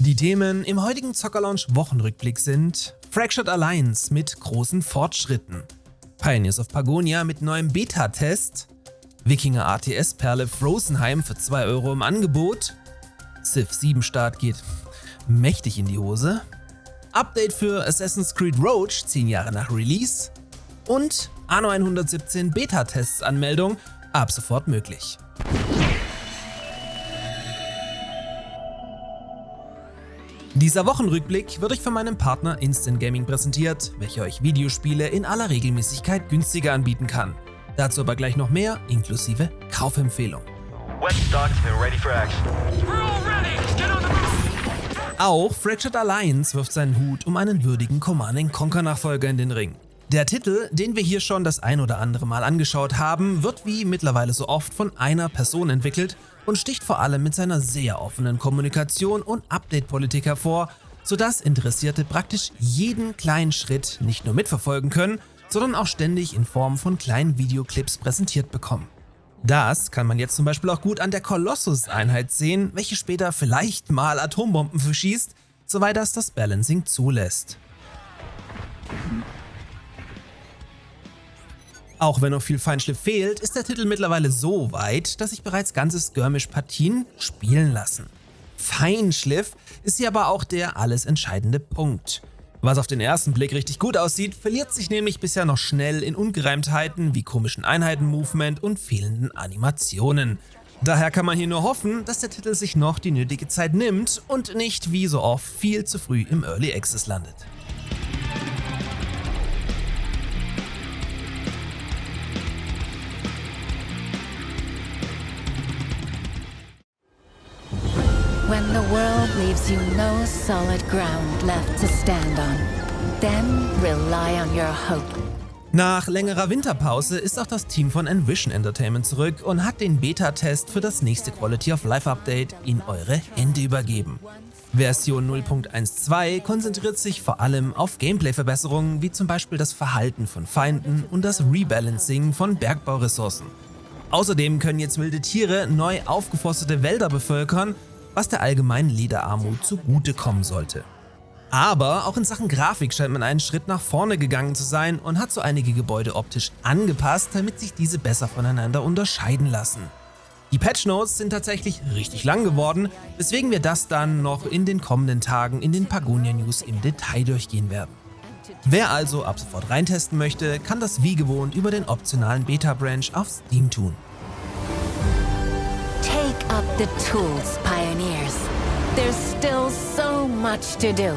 Die Themen im heutigen Zocker-Lounge Wochenrückblick sind Fractured Alliance mit großen Fortschritten, Pioneers of Pagonia mit neuem Beta-Test, Wikinger ATS-Perle Frozenheim für 2 € im Angebot, Civ 7 Start geht mächtig in die Hose, Update für Assassin's Creed Rogue 10 Jahre nach Release und Anno 117 Beta-Tests-Anmeldung ab sofort möglich. Dieser Wochenrückblick wird euch von meinem Partner Instant Gaming präsentiert, welcher euch Videospiele in aller Regelmäßigkeit günstiger anbieten kann. Dazu aber gleich noch mehr, inklusive Kaufempfehlung. Auch Fractured Alliance wirft seinen Hut um einen würdigen Command & Conquer Nachfolger in den Ring. Der Titel, den wir hier schon das ein oder andere Mal angeschaut haben, wird wie mittlerweile so oft von einer Person entwickelt und sticht vor allem mit seiner sehr offenen Kommunikation und Update-Politik hervor, sodass Interessierte praktisch jeden kleinen Schritt nicht nur mitverfolgen können, sondern auch ständig in Form von kleinen Videoclips präsentiert bekommen. Das kann man jetzt zum Beispiel auch gut an der Colossus-Einheit sehen, welche später vielleicht mal Atombomben verschießt, soweit das Balancing zulässt. Auch wenn noch viel Feinschliff fehlt, ist der Titel mittlerweile so weit, dass sich bereits ganze Skirmish-Partien spielen lassen. Feinschliff ist hier aber auch der alles entscheidende Punkt. Was auf den ersten Blick richtig gut aussieht, verliert sich nämlich bisher noch schnell in Ungereimtheiten wie komischen Einheiten-Movement und fehlenden Animationen. Daher kann man hier nur hoffen, dass der Titel sich noch die nötige Zeit nimmt und nicht wie so oft viel zu früh im Early Access landet. When the world leaves you no solid ground left to stand on, then rely on your hope. Nach längerer Winterpause ist auch das Team von Envision Entertainment zurück und hat den Beta-Test für das nächste Quality of Life Update in eure Hände übergeben. Version 0.12 konzentriert sich vor allem auf Gameplay-Verbesserungen wie zum Beispiel das Verhalten von Feinden und das Rebalancing von Bergbauressourcen. Außerdem können jetzt wilde Tiere neu aufgeforstete Wälder bevölkern, was der allgemeinen Lederarmut zugutekommen sollte. Aber auch in Sachen Grafik scheint man einen Schritt nach vorne gegangen zu sein und hat so einige Gebäude optisch angepasst, damit sich diese besser voneinander unterscheiden lassen. Die Patch Notes sind tatsächlich richtig lang geworden, weswegen wir das dann noch in den kommenden Tagen in den Pagonia News im Detail durchgehen werden. Wer also ab sofort reintesten möchte, kann das wie gewohnt über den optionalen Beta-Branch auf Steam tun. Take up the tools, pioneers. There's still so much to do.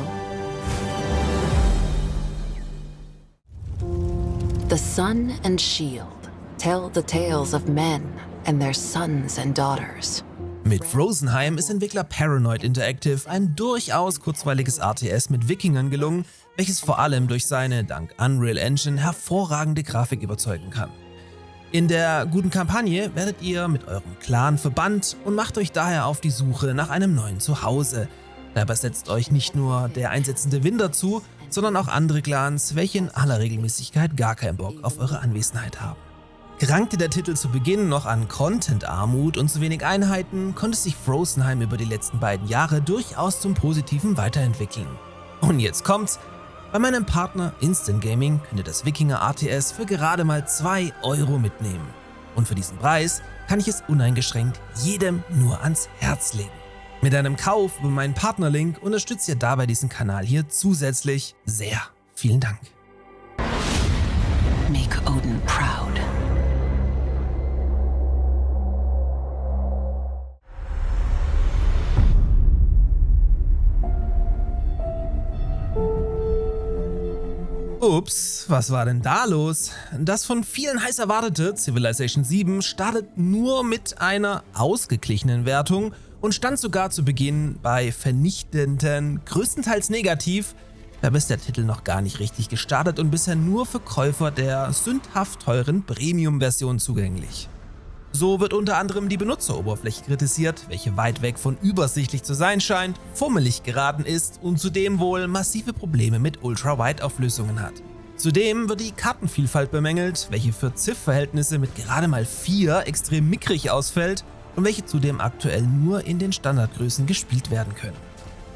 The Sun and Shield tell the tales of men and their sons and daughters. Mit Frozenheim ist Entwickler Paranoid Interactive ein durchaus kurzweiliges RTS mit Wikingern gelungen, welches vor allem durch seine, dank Unreal Engine, hervorragende Grafik überzeugen kann. In der guten Kampagne werdet ihr mit eurem Clan verbannt und macht euch daher auf die Suche nach einem neuen Zuhause. Dabei setzt euch nicht nur der einsetzende Wind zu, sondern auch andere Clans, welche in aller Regelmäßigkeit gar keinen Bock auf eure Anwesenheit haben. Krankte der Titel zu Beginn noch an Content-Armut und zu wenig Einheiten, konnte sich Frozenheim über die letzten beiden Jahre durchaus zum Positiven weiterentwickeln. Und jetzt kommt's. Bei meinem Partner Instant Gaming könnt ihr das Wikinger ATS für gerade mal 2 € mitnehmen. Und für diesen Preis kann ich es uneingeschränkt jedem nur ans Herz legen. Mit einem Kauf über meinen Partnerlink unterstützt ihr dabei diesen Kanal hier zusätzlich sehr. Vielen Dank. Make Odin proud. Ups, was war denn da los? Das von vielen heiß erwartete Civilization 7 startet nur mit einer ausgeglichenen Wertung und stand sogar zu Beginn bei vernichtenden, größtenteils negativ. Dabei ist der Titel noch gar nicht richtig gestartet und bisher nur für Käufer der sündhaft teuren Premium-Version zugänglich. So wird unter anderem die Benutzeroberfläche kritisiert, welche weit weg von übersichtlich zu sein scheint, fummelig geraten ist und zudem wohl massive Probleme mit Ultra-Wide-Auflösungen hat. Zudem wird die Kartenvielfalt bemängelt, welche für Civ-Verhältnisse mit gerade mal 4 extrem mickrig ausfällt und welche zudem aktuell nur in den Standardgrößen gespielt werden können.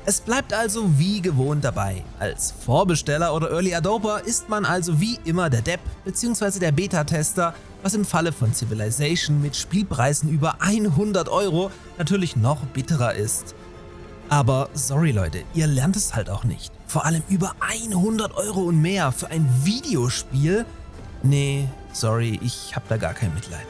Es bleibt also wie gewohnt dabei. Als Vorbesteller oder Early Adopter ist man also wie immer der Depp bzw. der Beta-Tester, was im Falle von Civilization mit Spielpreisen über 100 € natürlich noch bitterer ist. Aber sorry Leute, ihr lernt es halt auch nicht. Vor allem über 100 € und mehr für ein Videospiel? Nee, sorry, ich hab da gar kein Mitleid.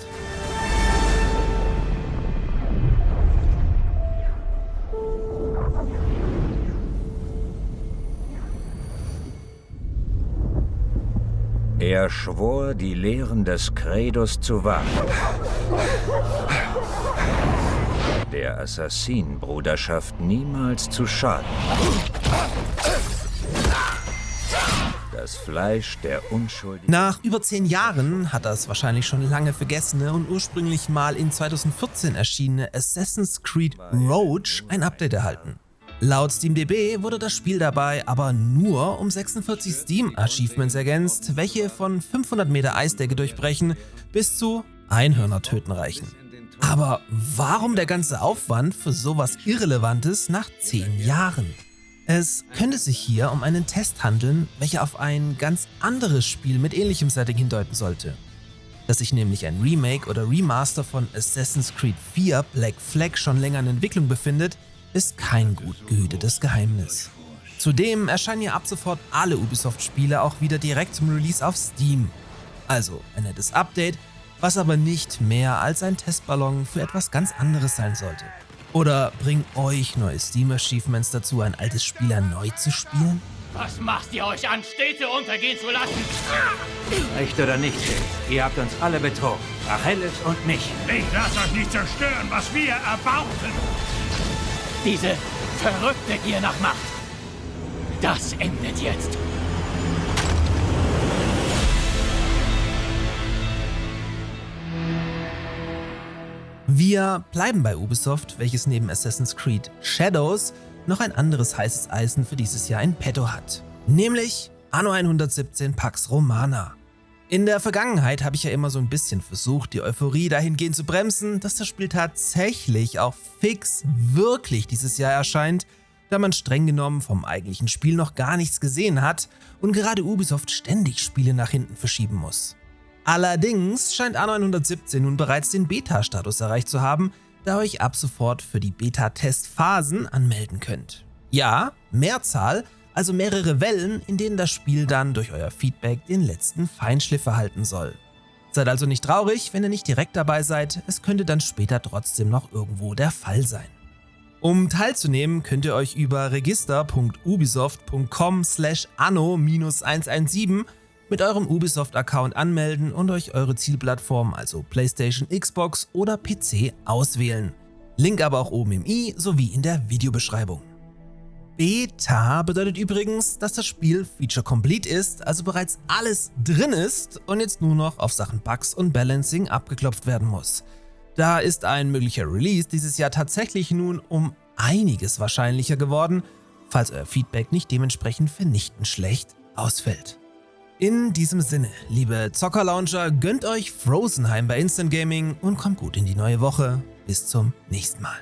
Er schwor, die Lehren des Credos zu wahren. Der Assassinenbruderschaft niemals zu schaden. Das Fleisch der Unschuldigen. Nach über 10 Jahren hat das wahrscheinlich schon lange vergessene und ursprünglich mal in 2014 erschienene Assassin's Creed Rogue ein Update erhalten. Laut SteamDB wurde das Spiel dabei aber nur um 46 Steam-Achievements ergänzt, welche von 500 Meter Eisdecke durchbrechen bis zu Einhörner töten reichen. Aber warum der ganze Aufwand für sowas Irrelevantes nach 10 Jahren? Es könnte sich hier um einen Test handeln, welcher auf ein ganz anderes Spiel mit ähnlichem Setting hindeuten sollte. Dass sich nämlich ein Remake oder Remaster von Assassin's Creed 4 Black Flag schon länger in Entwicklung befindet, ist kein gut gehütetes Geheimnis. Zudem erscheinen hier ab sofort alle Ubisoft-Spiele auch wieder direkt zum Release auf Steam. Also ein nettes Update, was aber nicht mehr als ein Testballon für etwas ganz anderes sein sollte. Oder bringen euch neue Steam-Achievements dazu, ein altes Spiel erneut zu spielen? Was macht ihr euch an, Städte untergehen zu lassen? Echt oder nicht, ihr habt uns alle betrogen. Achilles und mich. Ich lasse euch nicht zerstören, was wir erbauten. Diese verrückte Gier nach Macht. Das endet jetzt. Wir bleiben bei Ubisoft, welches neben Assassin's Creed Shadows noch ein anderes heißes Eisen für dieses Jahr in petto hat. Nämlich Anno 117 Pax Romana. In der Vergangenheit habe ich ja immer so ein bisschen versucht, die Euphorie dahingehend zu bremsen, dass das Spiel tatsächlich auch fix wirklich dieses Jahr erscheint, da man streng genommen vom eigentlichen Spiel noch gar nichts gesehen hat und gerade Ubisoft ständig Spiele nach hinten verschieben muss. Allerdings scheint Anno 117 nun bereits den Beta-Status erreicht zu haben, da ihr euch ab sofort für die Beta-Testphasen anmelden könnt. Ja, Mehrzahl, also mehrere Wellen, in denen das Spiel dann durch euer Feedback den letzten Feinschliff erhalten soll. Seid also nicht traurig, wenn ihr nicht direkt dabei seid, es könnte dann später trotzdem noch irgendwo der Fall sein. Um teilzunehmen, könnt ihr euch über register.ubisoft.com/anno-117 mit eurem Ubisoft-Account anmelden und euch eure Zielplattform, also PlayStation, Xbox oder PC, auswählen. Link aber auch oben im i sowie in der Videobeschreibung. Beta bedeutet übrigens, dass das Spiel Feature Complete ist, also bereits alles drin ist und jetzt nur noch auf Sachen Bugs und Balancing abgeklopft werden muss. Da ist ein möglicher Release dieses Jahr tatsächlich nun um einiges wahrscheinlicher geworden, falls euer Feedback nicht dementsprechend vernichtend schlecht ausfällt. In diesem Sinne, liebe Zocker-Launcher, gönnt euch Frozenheim bei Instant Gaming und kommt gut in die neue Woche. Bis zum nächsten Mal.